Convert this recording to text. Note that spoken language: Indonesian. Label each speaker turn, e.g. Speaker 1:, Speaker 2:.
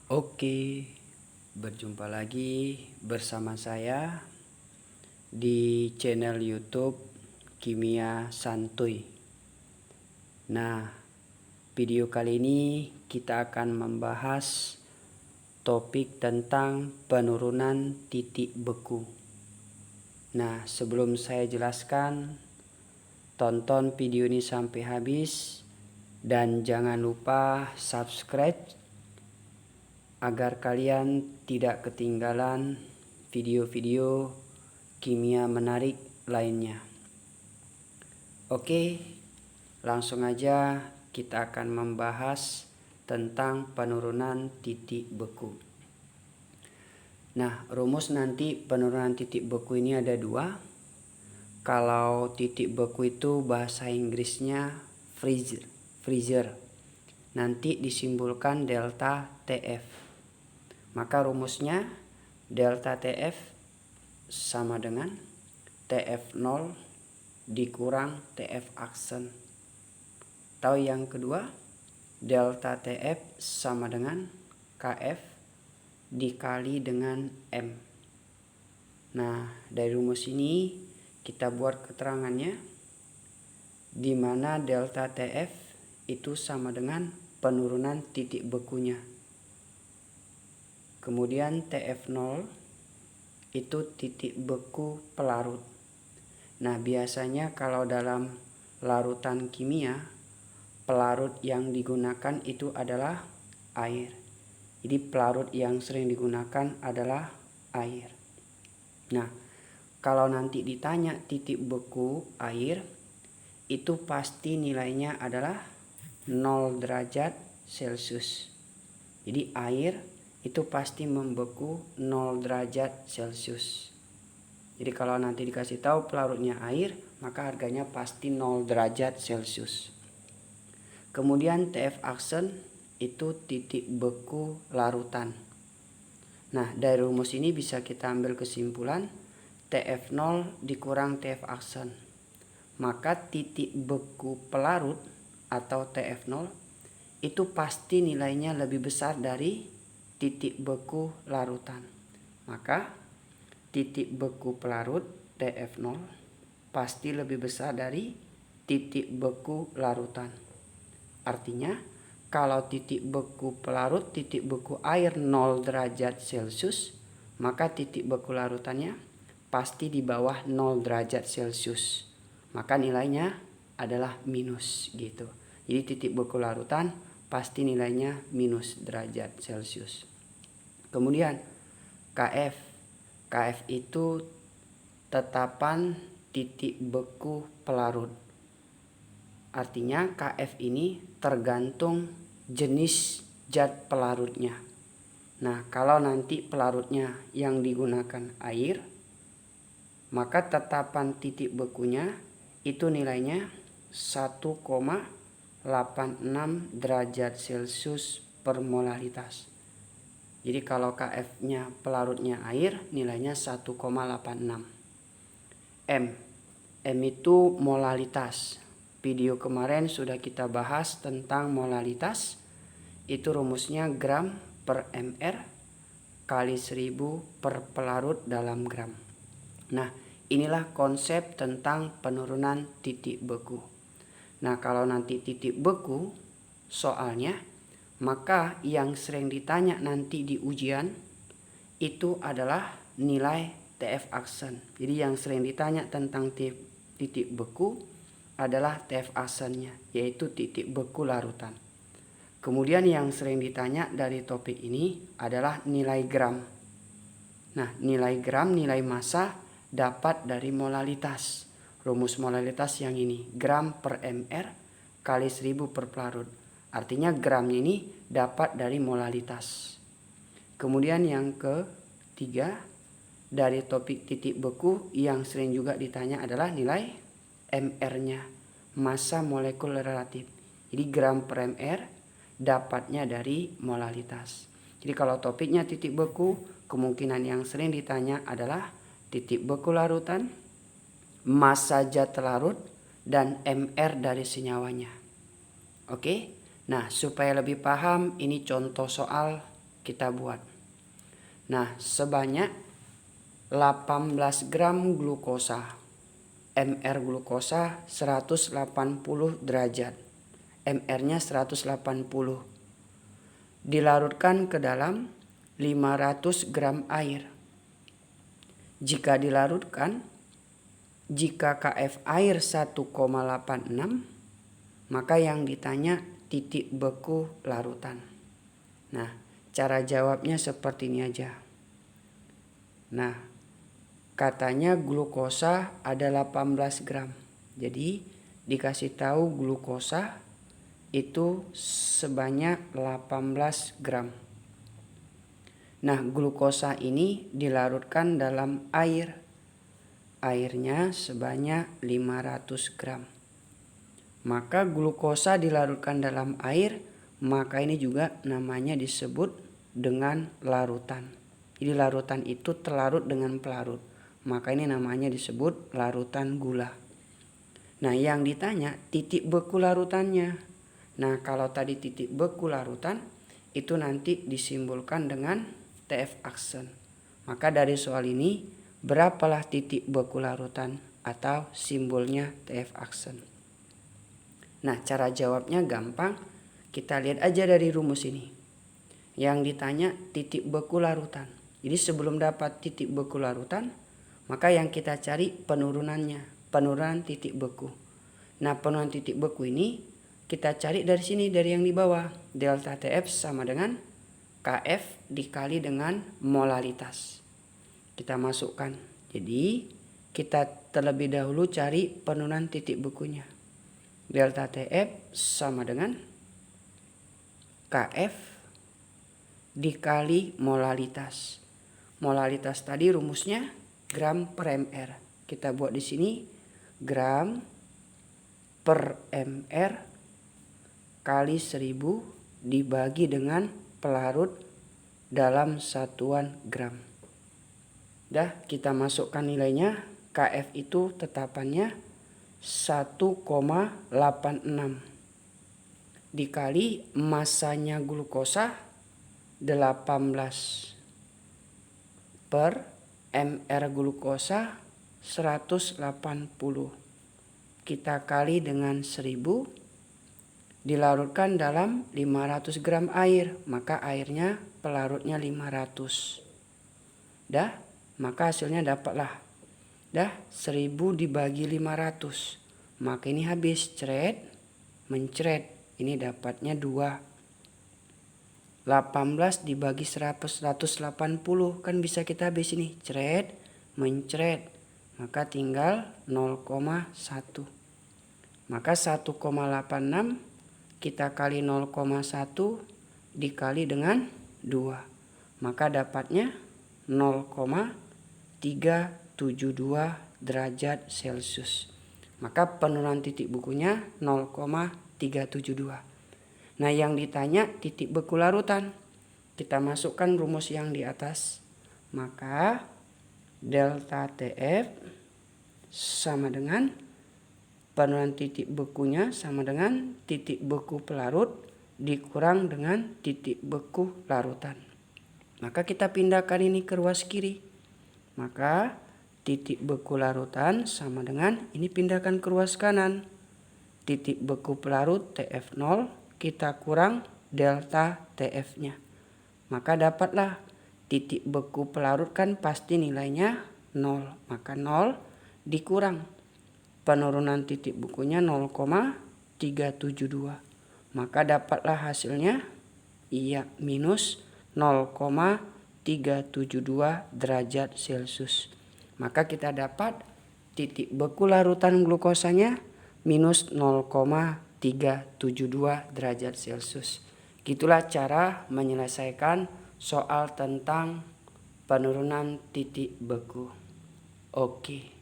Speaker 1: Oke, berjumpa lagi bersama saya di channel YouTube Kimia Santuy. Nah, video kali ini kita akan membahas topik tentang penurunan titik beku. Nah, sebelum saya jelaskan, tonton video ini sampai habis dan jangan lupa subscribe agar kalian tidak ketinggalan video-video kimia menarik lainnya. Oke, langsung aja kita akan membahas tentang penurunan titik beku. Nah, rumus nanti penurunan titik beku ini ada dua. Kalau titik beku itu bahasa Inggrisnya freezer. Nanti disimbolkan delta TF. Maka rumusnya delta TF sama dengan TF0 dikurang TF aksen. Atau yang kedua, delta TF sama dengan KF dikali dengan M. Nah, dari rumus ini kita buat keterangannya, di mana delta TF itu sama dengan penurunan titik bekunya. Kemudian TF0 itu titik beku pelarut. Nah, biasanya kalau dalam larutan kimia, pelarut yang digunakan itu adalah air. Jadi pelarut yang sering digunakan adalah air. Nah, kalau nanti ditanya titik beku air, itu pasti nilainya adalah 0 derajat Celcius. Jadi air itu pasti membeku 0 derajat Celcius. Jadi kalau nanti dikasih tahu pelarutnya air, maka harganya pasti 0 derajat Celcius. Kemudian TF aksen itu titik beku larutan. Nah, dari rumus ini bisa kita ambil kesimpulan TF0 dikurang TF aksen. Maka titik beku pelarut atau TF0 itu pasti nilainya lebih besar dari titik beku larutan. Maka titik beku pelarut TF0 pasti lebih besar dari titik beku larutan. Artinya kalau titik beku pelarut, titik beku air 0 derajat Celcius, maka titik beku larutannya pasti di bawah 0 derajat Celcius. Maka nilainya adalah minus gitu. Jadi titik beku larutan pasti nilainya minus derajat Celcius. Kemudian KF itu tetapan titik beku pelarut. Artinya KF ini tergantung jenis zat pelarutnya. Nah, kalau nanti pelarutnya yang digunakan air, maka tetapan titik bekunya itu nilainya 1,86 derajat Celcius per molaritas. Jadi kalau KF-nya pelarutnya air nilainya 1,86. M itu molalitas. Video kemarin sudah kita bahas tentang molalitas. Itu rumusnya gram per mr kali 1000 per pelarut dalam gram. Nah, inilah konsep tentang penurunan titik beku. Nah, kalau nanti titik beku soalnya, maka yang sering ditanya nanti di ujian itu adalah nilai TF aksen. Jadi yang sering ditanya tentang titik beku adalah TF aksennya, yaitu titik beku larutan. Kemudian yang sering ditanya dari topik ini adalah nilai gram. Nah, nilai gram, nilai massa dapat dari molalitas. Rumus molalitas yang ini, gram per mr kali 1000 per pelarut. Artinya gramnya ini dapat dari molalitas. Kemudian yang ketiga, dari topik titik beku yang sering juga ditanya adalah nilai mr-nya, massa molekul relatif. Jadi gram per mr dapatnya dari molalitas. Jadi kalau topiknya titik beku, kemungkinan yang sering ditanya adalah titik beku larutan, massa zat larut, dan mr dari senyawanya. Oke. Nah, supaya lebih paham, ini contoh soal kita buat. Nah, sebanyak 18 gram glukosa. MR glukosa 180 derajat. MR-nya 180. Dilarutkan ke dalam 500 gram air. Jika dilarutkan, jika KF air 1,86, maka yang ditanya titik beku larutan. Nah, cara jawabnya seperti ini aja. Nah, katanya glukosa ada 18 gram. Jadi dikasih tahu glukosa itu sebanyak 18 gram. Nah, glukosa ini dilarutkan dalam air. Airnya sebanyak 500 gram. Maka glukosa dilarutkan dalam air, maka ini juga namanya disebut dengan larutan. Jadi larutan itu terlarut dengan pelarut. Maka ini namanya disebut larutan gula. Nah, yang ditanya titik beku larutannya. Nah, kalau tadi titik beku larutan itu nanti disimbolkan dengan TF aksen. Maka dari soal ini berapalah titik beku larutan atau simbolnya TF aksen. Nah, cara jawabnya gampang. Kita lihat aja dari rumus ini. Yang ditanya titik beku larutan. Jadi sebelum dapat titik beku larutan, maka yang kita cari penurunannya, penurunan titik beku. Nah, penurunan titik beku ini kita cari dari sini, dari yang di bawah. Delta TF sama dengan KF dikali dengan molalitas. Kita masukkan. Jadi kita terlebih dahulu cari penurunan titik bekunya. Delta TF sama dengan KF dikali molalitas. Molalitas tadi rumusnya gram per mr. Kita buat di sini gram per mr kali 1000 dibagi dengan pelarut dalam satuan gram. Dah, kita masukkan nilainya. KF itu tetapannya 1,86 dikali masanya glukosa 18 per mr glukosa 180. Kita kali dengan 1000 dilarutkan dalam 500 gram air, maka airnya pelarutnya 500. Dah, maka hasilnya dapatlah. Dah, 1000 dibagi 500. Maka ini habis cret, mencret. Ini dapatnya 2. 18 dibagi 180 kan bisa kita habis ini. Cret, mencret. Maka tinggal 0,1. Maka 1,86 kita kali 0,1 dikali dengan 2. Maka dapatnya 0,372 derajat Celcius. Maka penurunan titik bekunya 0,372. Nah, yang ditanya titik beku larutan. Kita masukkan rumus yang di atas. Maka delta TF sama dengan penurunan titik bekunya sama dengan titik beku pelarut dikurang dengan titik beku larutan. Maka kita pindahkan ini ke ruas kiri. Maka titik beku larutan sama dengan ini pindahkan ke ruas kanan. Titik beku pelarut TF0 kita kurang delta TF-nya. Maka dapatlah titik beku pelarut kan pasti nilainya 0. Maka 0 dikurang penurunan titik bekunya 0,372. Maka dapatlah hasilnya minus 0,372 derajat Celcius. Maka kita dapat titik beku larutan glukosanya minus 0,372 derajat Celcius. Gitulah cara menyelesaikan soal tentang penurunan titik beku. Oke.